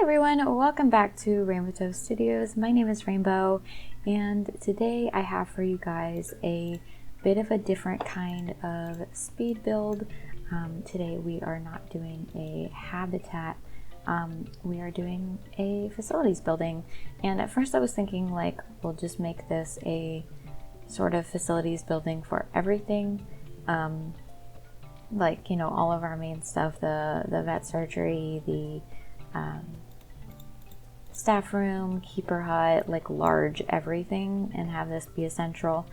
everyone, welcome back to RainbowToastStudios. My name is Rainbow, and today I have for you guys a bit of a different kind of speed build. Today we are not doing a habitat, we are doing a facilities building. And at first I was thinking like, we'll just make this a sort of facilities building for everything. Like, you know, all of our main stuff, the vet surgery, the staff room, keeper hut, like large everything, and have this be a central.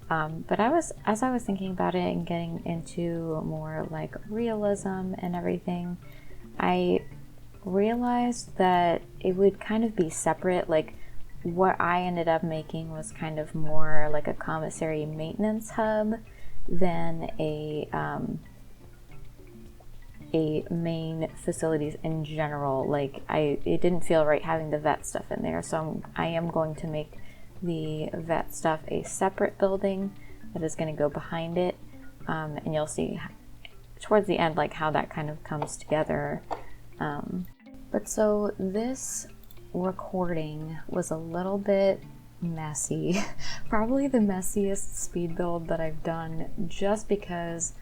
But as I was thinking about it and getting into more like realism and everything, I realized that it would kind of be separate. Like what I ended up making was kind of more like a commissary maintenance hub than a main facilities in general. Like it didn't feel right having the vet stuff in there, so I am going to make the vet stuff a separate building that is going to go behind it, and you'll see towards the end like how that kind of comes together. But so this recording was a little bit messy, probably the messiest speed build that I've done, just because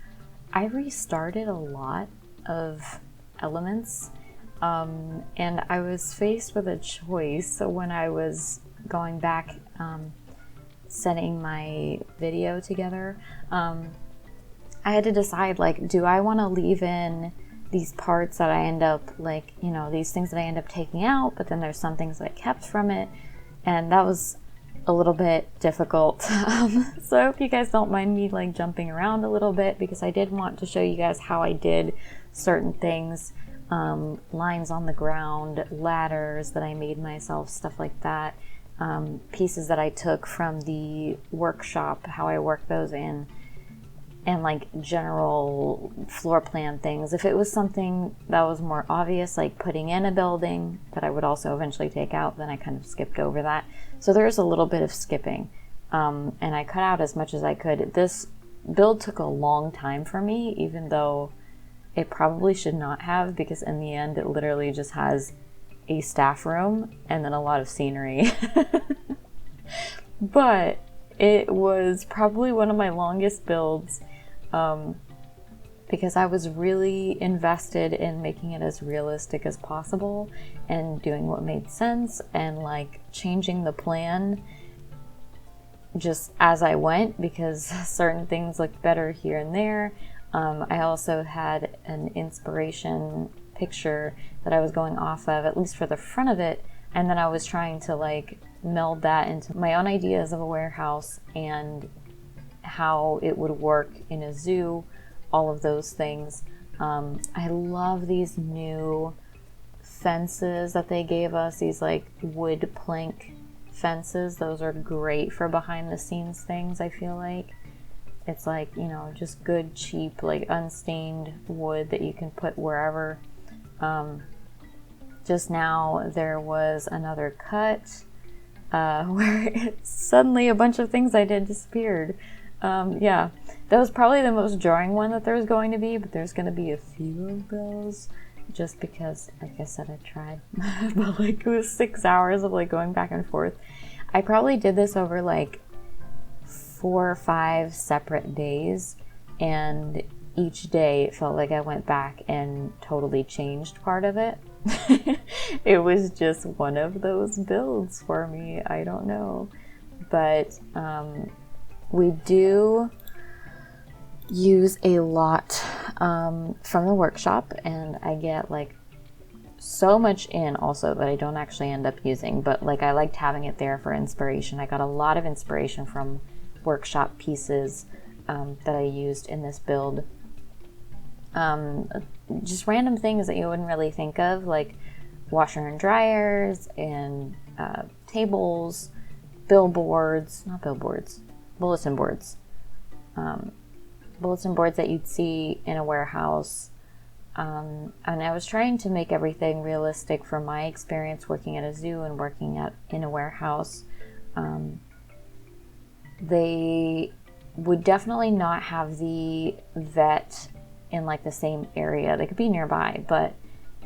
I restarted a lot of elements, and I was faced with a choice. So when I was going back, setting my video together, I had to decide, like, do I want to leave in these parts that I end up, like, you know, these things that I end up taking out, but then there's some things that I kept from it, and that was a little bit difficult. So I hope you guys don't mind me like jumping around a little bit, because I did want to show you guys how I did certain things, lines on the ground, ladders that I made myself, stuff like that, pieces that I took from the workshop, how I worked those in, and like general floor plan things. If it was something that was more obvious, like putting in a building that I would also eventually take out, then I kind of skipped over that. So there's a little bit of skipping, and I cut out as much as I could. This build took a long time for me, even though it probably should not have, because in the end it literally just has a staff room and then a lot of scenery. But it was probably one of my longest builds, because I was really invested in making it as realistic as possible and doing what made sense, and like changing the plan just as I went, because certain things looked better here and there. I also had an inspiration picture that I was going off of, at least for the front of it, and then I was trying to like meld that into my own ideas of a warehouse and how it would work in a zoo, all of those things. I love these new fences that they gave us, these like wood plank fences. Those are great for behind the scenes things. I feel like it's like, you know, just good, cheap, like unstained wood that you can put wherever. Just now there was another cut where suddenly a bunch of things I did disappeared. Yeah, that was probably the most jarring one that there was going to be, but there's going to be a few of those, just because, like I said, I tried. But like it was 6 hours of like going back and forth. I probably did this over like 4 or 5 separate days, and each day it felt like I went back and totally changed part of it. It was just one of those builds for me. I don't know, but we do use a lot from the workshop, and I get like so much in also that I don't actually end up using, but like I liked having it there for inspiration. I got a lot of inspiration from workshop pieces that I used in this build. Just random things that you wouldn't really think of, like washer and dryers and tables, bulletin boards, bulletin boards that you'd see in a warehouse. And I was trying to make everything realistic from my experience working at a zoo and working in a warehouse. They would definitely not have the vet in like the same area. They could be nearby, but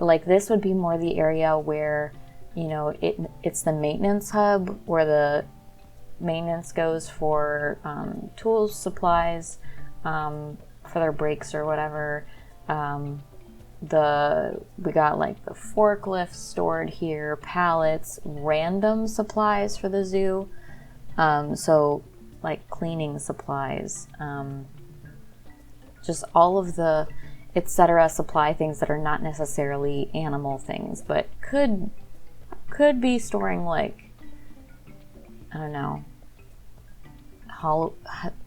like this would be more the area where, you know, it's the maintenance hub where the maintenance goes for tools, supplies, for their breaks or whatever. We got like the forklift stored here, pallets, random supplies for the zoo. So like cleaning supplies, just all of the etc. supply things that are not necessarily animal things, but could be storing like, I don't know,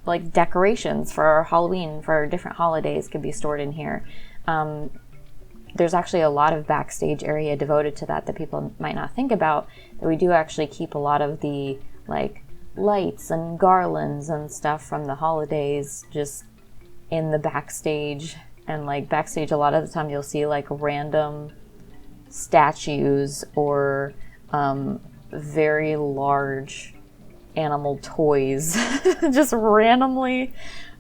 like decorations for Halloween, for different holidays could be stored in here. There's actually a lot of backstage area devoted to that people might not think about, that we do actually keep a lot of the like lights and garlands and stuff from the holidays just in the backstage. And like backstage, a lot of the time you'll see like random statues or very large animal toys just randomly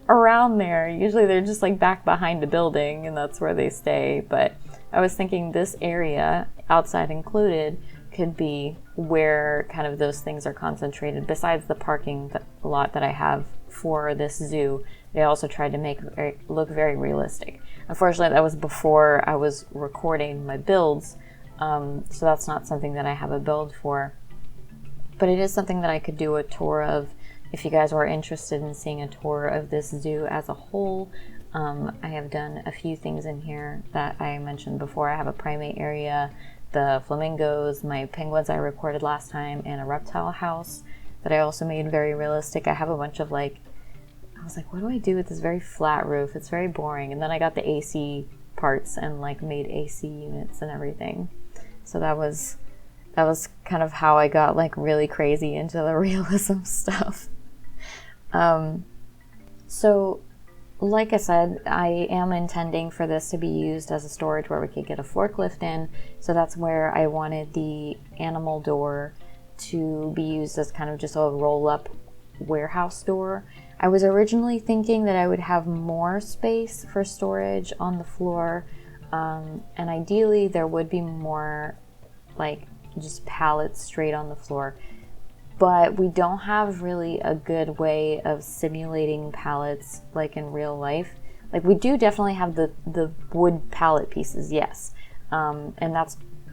around there. Usually they're just like back behind a building and that's where they stay. But I was thinking this area, outside included, could be where kind of those things are concentrated. Besides the parking lot that I have for this zoo, they also tried to make it look very realistic. Unfortunately, that was before I was recording my builds, so that's not something that I have a build for. But it is something that I could do a tour of if you guys were interested in seeing a tour of this zoo as a whole. I have done a few things in here that I mentioned before. I have a primate area, the flamingos, my penguins I recorded last time, and a reptile house that I also made very realistic. I have a bunch of like, I was like, what do I do with this very flat roof? It's very boring. And then I got the AC parts and like made AC units and everything. So that was kind of how I got like really crazy into the realism stuff. So like I said, I am intending for this to be used as a storage where we could get a forklift in. So that's where I wanted the animal door to be used as kind of just a roll-up warehouse door. I was originally thinking that I would have more space for storage on the floor, and ideally there would be more like just pallets straight on the floor. But we don't have really a good way of simulating pallets like in real life. Like we do definitely have the wood pallet pieces, yes. And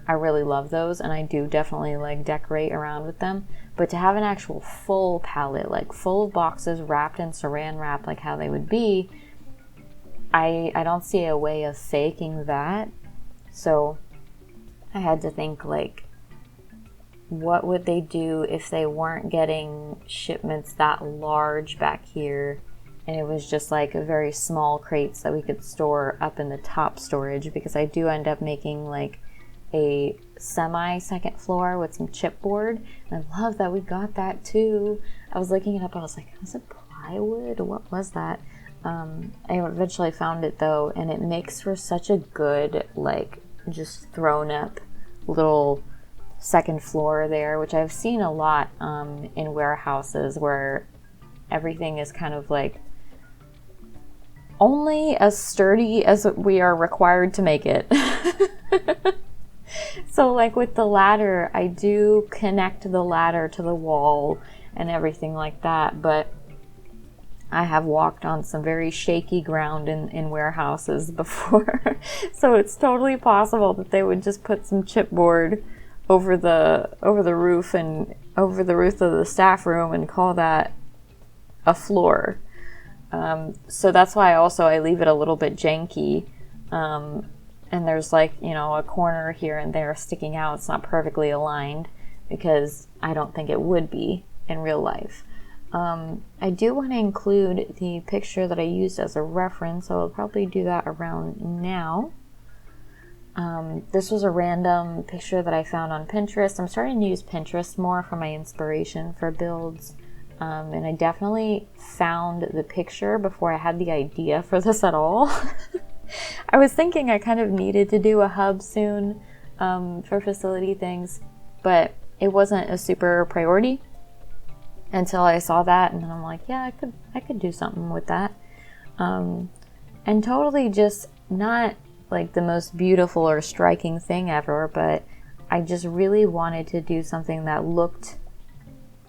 I really love those, and I do definitely like decorate around with them. But to have an actual full pallet, like full of boxes wrapped in saran wrap like how they would be, I don't see a way of faking that. So I had to think like, what would they do if they weren't getting shipments that large back here and it was just like a very small crates that we could store up in the top storage? Because I do end up making like a second floor with some chipboard, and I love that we got that too. I was looking it up, I was like, was it plywood? What was that? I eventually found it though, and it makes for such a good like just thrown up little second floor there, which I've seen a lot in warehouses where everything is kind of like only as sturdy as we are required to make it. So like with the ladder, I do connect the ladder to the wall and everything like that, but I have walked on some very shaky ground in warehouses before. So it's totally possible that they would just put some chipboard over the roof and over the roof of the staff room and call that a floor. So that's why I leave it a little bit janky. And there's like, you know, a corner here and there sticking out. It's not perfectly aligned because I don't think it would be in real life. I do want to include the picture that I used as a reference, so I'll probably do that around now. This was a random picture that I found on Pinterest. I'm starting to use Pinterest more for my inspiration for builds. And I definitely found the picture before I had the idea for this at all. I was thinking I kind of needed to do a hub soon for facility things, but it wasn't a super priority until I saw that, and then I'm like, yeah, I could do something with that. And totally just not like the most beautiful or striking thing ever, but I just really wanted to do something that looked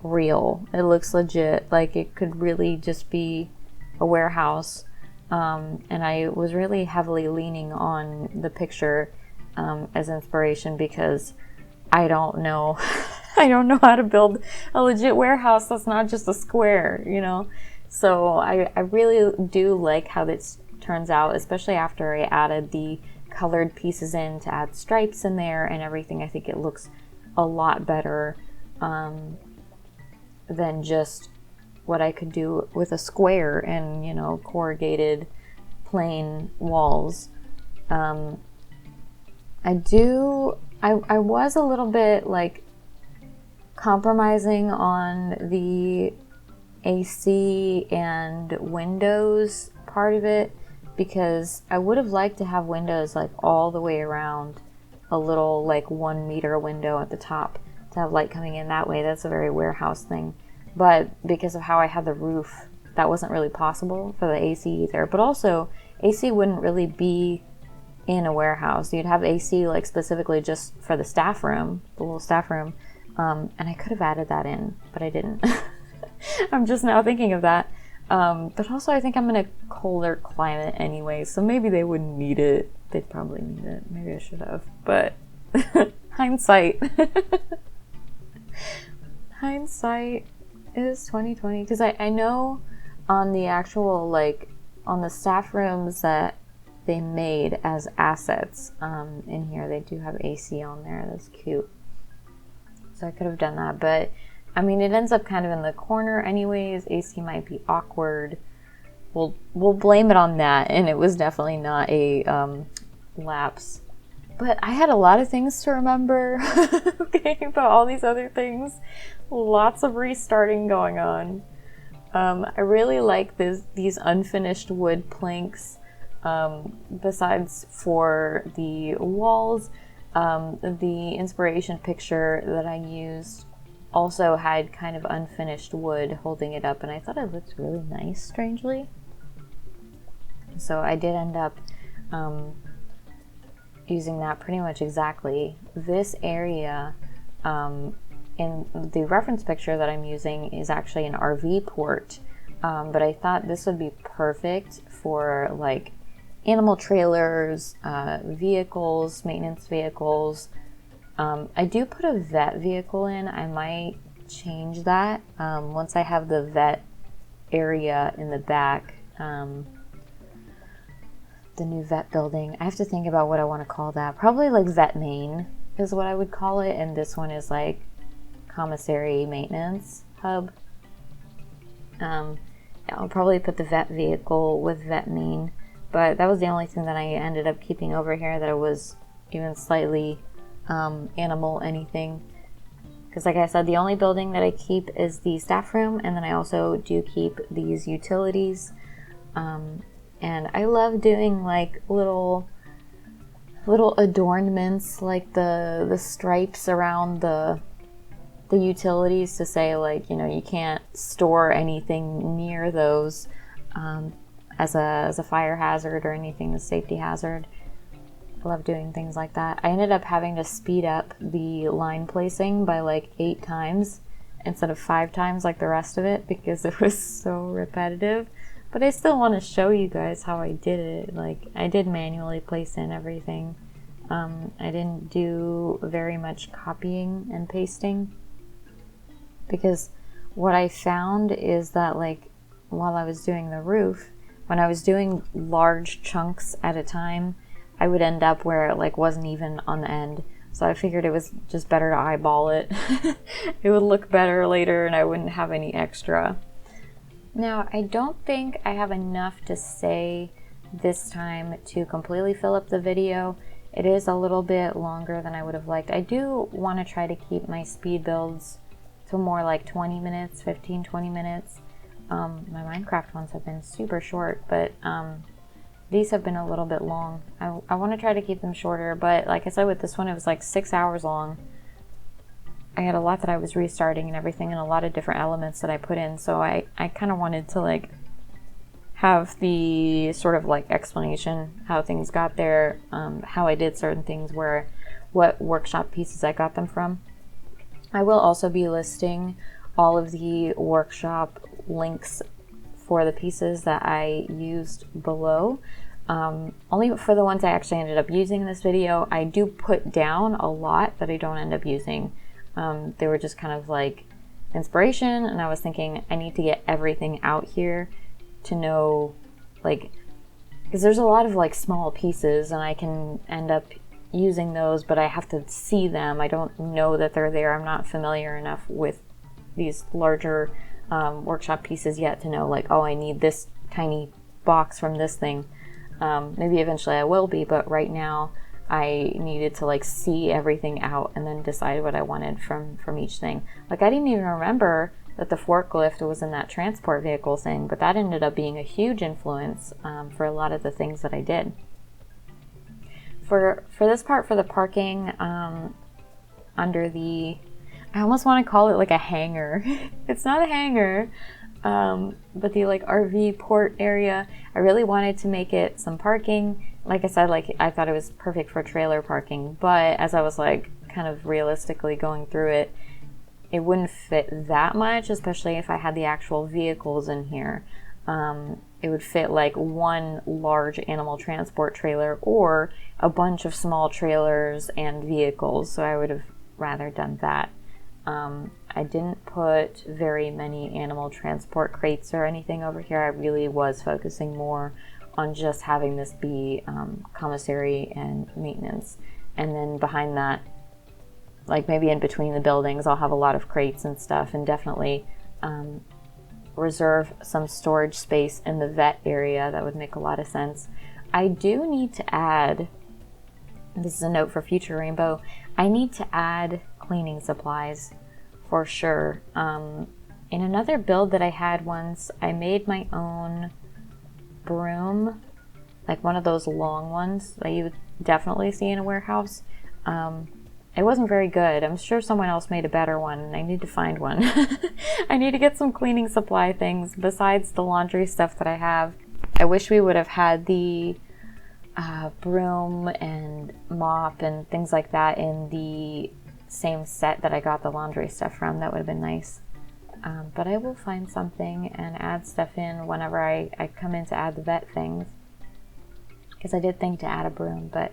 real. It looks legit, like it could really just be a warehouse. And I was really heavily leaning on the picture as inspiration, because I don't know I don't know how to build a legit warehouse that's not just a square, you know? So I really do like how this turns out, especially after I added the colored pieces in to add stripes in there and everything. I think it looks a lot better than just what I could do with a square and, you know, corrugated plain walls. I was a little bit like compromising on the AC and windows part of it, because I would have liked to have windows like all the way around, a little like 1 meter window at the top to have light coming in that way. That's a very warehouse thing. But because of how I had the roof, that wasn't really possible for the AC either. But also, AC wouldn't really be in a warehouse. You'd have AC like specifically just for the staff room, the little staff room. And I could have added that in, but I didn't. I'm just now thinking of that. But also I think I'm in a colder climate anyway, so maybe they wouldn't need it. They'd probably need it. Maybe I should have. But hindsight. Hindsight is 2020. Because I know on the actual, like, on the staff rooms that they made as assets in here, they do have AC on there. That's cute. So I could have done that, but I mean, it ends up kind of in the corner anyways. AC might be awkward. We'll blame it on that, and it was definitely not a lapse. But I had a lot of things to remember, okay, about all these other things. Lots of restarting going on. I really like these unfinished wood planks. Besides for the walls, the inspiration picture that I used also had kind of unfinished wood holding it up, and I thought it looked really nice, strangely. So I did end up using that pretty much exactly. This area in the reference picture that I'm using is actually an RV port, but I thought this would be perfect for like animal trailers, vehicles, maintenance vehicles. I do put a vet vehicle in. I might change that once I have the vet area in the back. The new vet building. I have to think about what I want to call that. Probably like vet main is what I would call it, and this one is like commissary maintenance hub. I'll probably put the vet vehicle with vet main. But that was the only thing that I ended up keeping over here that was even slightly animal anything. Because like I said, the only building that I keep is the staff room, and then I also do keep these utilities. And I love doing like little adornments, like the stripes around the utilities to say, like, you know, you can't store anything near those as a fire hazard or anything, a safety hazard. I love doing things like that. I ended up having to speed up the line placing by like 8 times instead of 5 times like the rest of it, because it was so repetitive. But I still want to show you guys how I did it. Like, I did manually place in everything. I didn't do very much copying and pasting, because what I found is that, like, while I was doing the roof, when I was doing large chunks at a time, I would end up where it like wasn't even on the end. So I figured it was just better to eyeball it. It would look better later and I wouldn't have any extra. Now, I don't think I have enough to say this time to completely fill up the video. It is a little bit longer than I would have liked. I do want to try to keep my speed builds to more like 20 minutes, 15, 20 minutes. My Minecraft ones have been super short, but these have been a little bit long. I want to try to keep them shorter, but like I said, with this one, it was like 6 hours long. I had a lot that I was restarting and everything, and a lot of different elements that I put in, so I kind of wanted to like have the sort of like explanation how things got there, how I did certain things, what workshop pieces I got them from. I will also be listing all of the workshop links for the pieces that I used below. Only for the ones I actually ended up using in this video. I do put down a lot that I don't end up using. They were just kind of like inspiration, and I was thinking I need to get everything out here to know, like, because there's a lot of like small pieces and I can end up using those, but I have to see them. I don't know that they're there. I'm not familiar enough with these larger workshop pieces yet to know, like, oh, I need this tiny box from this thing. Maybe eventually I will be, but right now I needed to like see everything out and then decide what I wanted from each thing. Like, I didn't even remember that the forklift was in that transport vehicle thing, but that ended up being a huge influence for a lot of the things that I did. For this part, for the parking, under the, I almost want to call it like a hangar. It's not a hangar, but the like RV port area. I really wanted to make it some parking. Like I said, like I thought it was perfect for trailer parking, but as I was like kind of realistically going through it, it wouldn't fit that much, especially if I had the actual vehicles in here. It would fit like one large animal transport trailer or a bunch of small trailers and vehicles, so I would have rather done that. I didn't put very many animal transport crates or anything over here. I really was focusing more on just having this be commissary and maintenance. And then behind that, like maybe in between the buildings, I'll have a lot of crates and stuff, and definitely reserve some storage space in the vet area. That would make a lot of sense. I do need to add, this is a note for future Rainbow, I need to add cleaning supplies for sure. In another build that I had once, I made my own broom, like one of those long ones that you would definitely see in a warehouse. It wasn't very good. I'm sure someone else made a better one, and I need to find one. I need to get some cleaning supply things besides the laundry stuff that I have. I wish we would have had the broom and mop and things like that in the same set that I got the laundry stuff from. That would have been nice. But I will find something and add stuff in whenever I come in to add the vet things. Because I did think to add a broom, but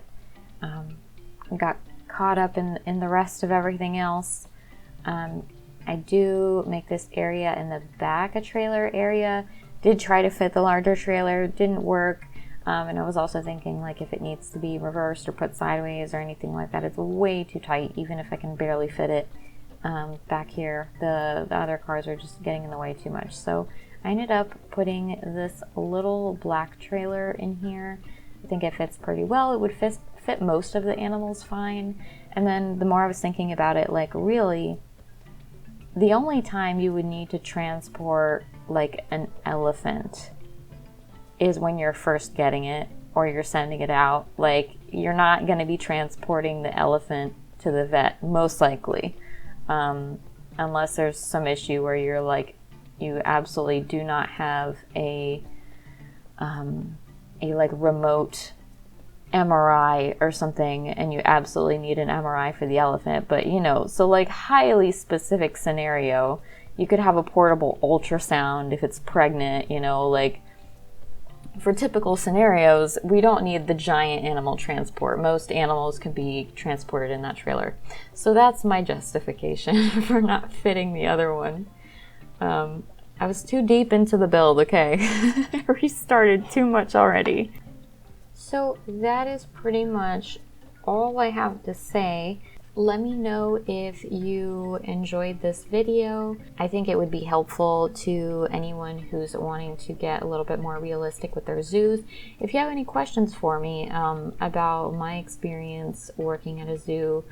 I got caught up in the rest of everything else. I do make this area in the back a trailer area. Did try to fit the larger trailer, didn't work. And I was also thinking, like, if it needs to be reversed or put sideways or anything like that, it's way too tight, even if I can barely fit it back here. The other cars are just getting in the way too much. So I ended up putting this little black trailer in here. I think it fits pretty well. It would fit most of the animals fine. And then the more I was thinking about it, like, really, the only time you would need to transport like an elephant is when you're first getting it or you're sending it out. Like, you're not going to be transporting the elephant to the vet, most likely, unless there's some issue where you're like, you absolutely do not have a like remote MRI or something, and you absolutely need an MRI for the elephant. But you know, so like highly specific scenario, you could have a portable ultrasound if it's pregnant, you know, like for typical scenarios, we don't need the giant animal transport. Most animals can be transported in that trailer. So that's my justification for not fitting the other one. I was too deep into the build, okay? I restarted too much already. So that is pretty much all I have to say. Let me know if you enjoyed this video. I think it would be helpful to anyone who's wanting to get a little bit more realistic with their zoos. If you have any questions for me about my experience working at a zoo,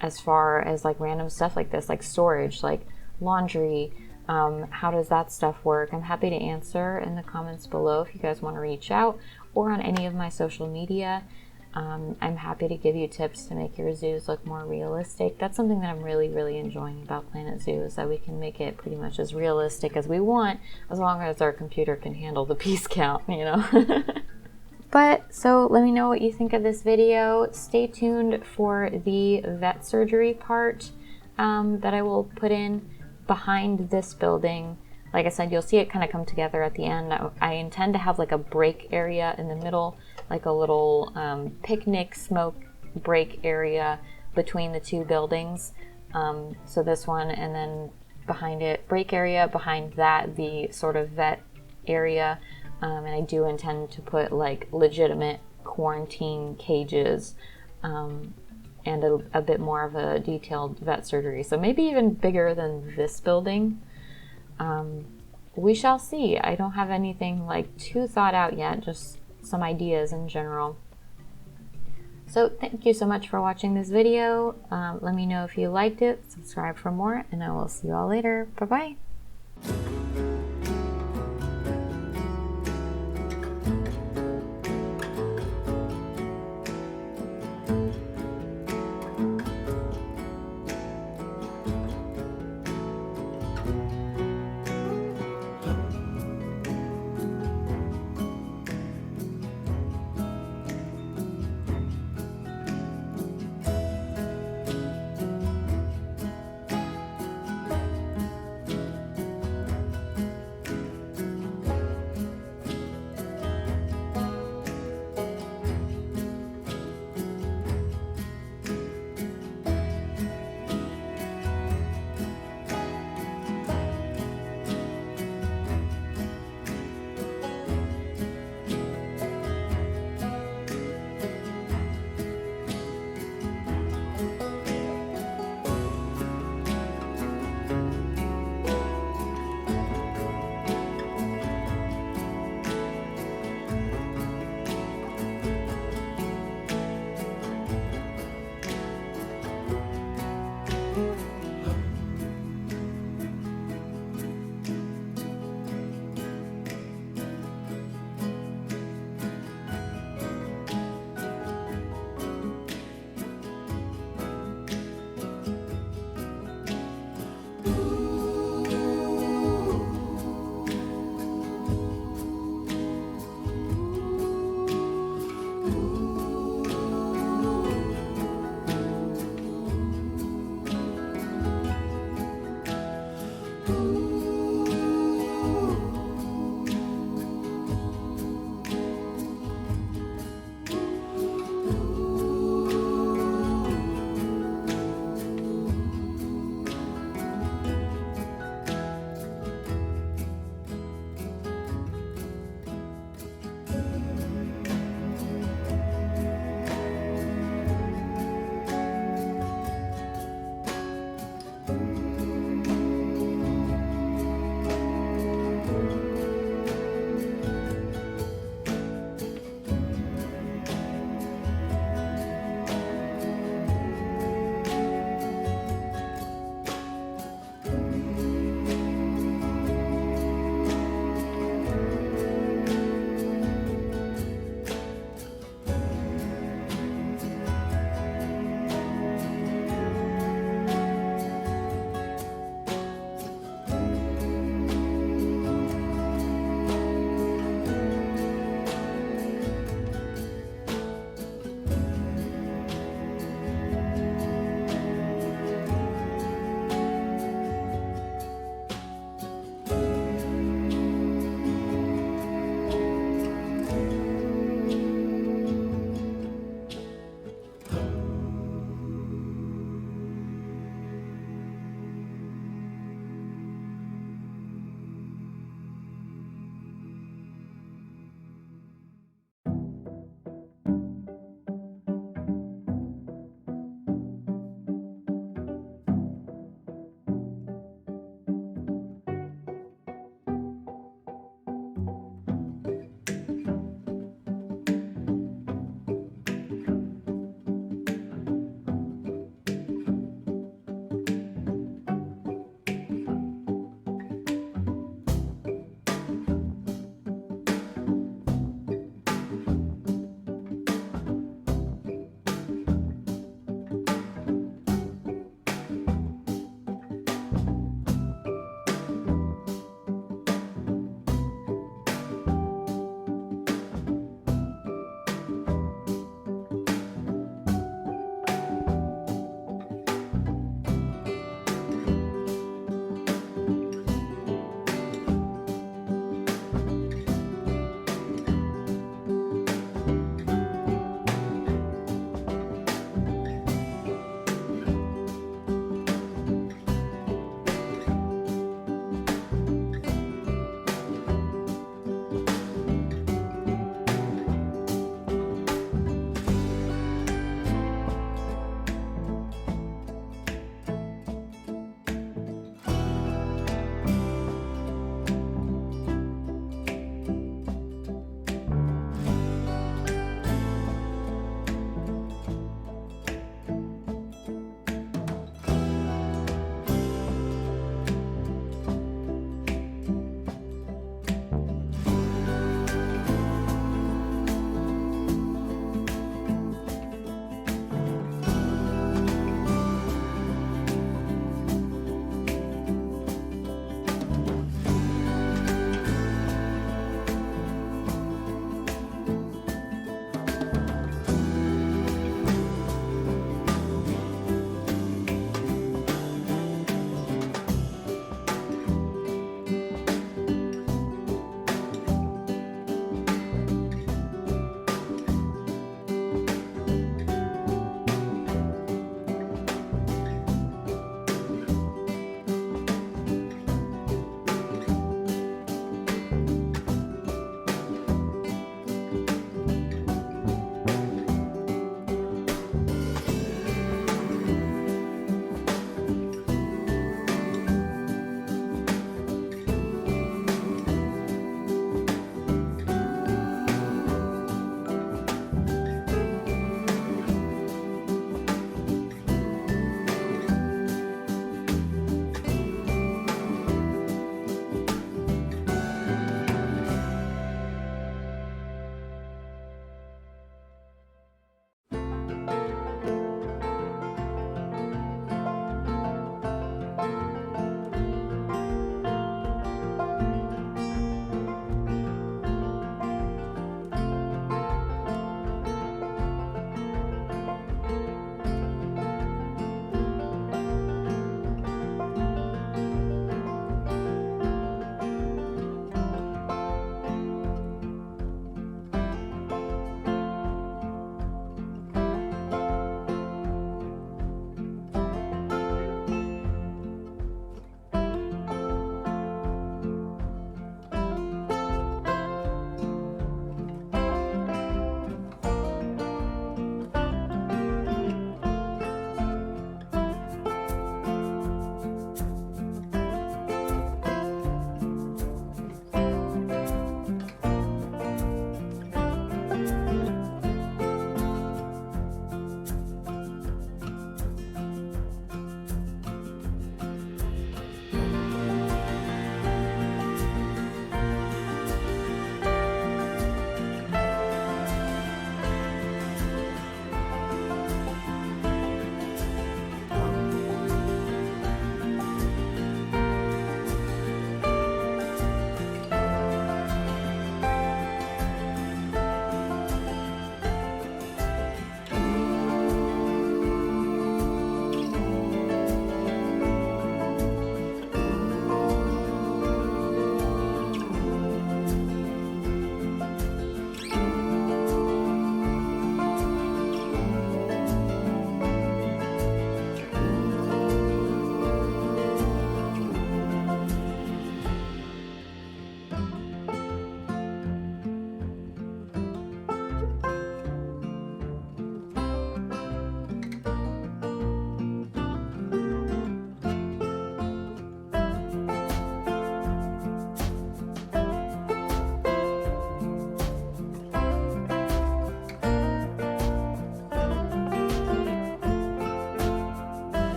as far as like random stuff like this, like storage, like laundry, how does that stuff work? I'm happy to answer in the comments below if you guys want to reach out, or on any of my social media. I'm happy to give you tips to make your zoos look more realistic. That's something that I'm really enjoying about Planet Zoo, is that we can make it pretty much as realistic as we want, as long as our computer can handle the piece count, you know. But, so let me know what you think of this video. Stay tuned for the vet surgery part that I will put in behind this building. Like I said, you'll see it kind of come together at the end. I intend to have like a break area in the middle, like a little picnic smoke break area between the two buildings. So this one, and then behind it, break area, behind that, the sort of vet area. And I do intend to put like legitimate quarantine cages and a bit more of a detailed vet surgery. So maybe even bigger than this building. We shall see. I don't have anything like too thought out yet, just some ideas in general. So thank you so much for watching this video. Let me know if you liked it, subscribe for more, and I will see you all later. Bye-bye.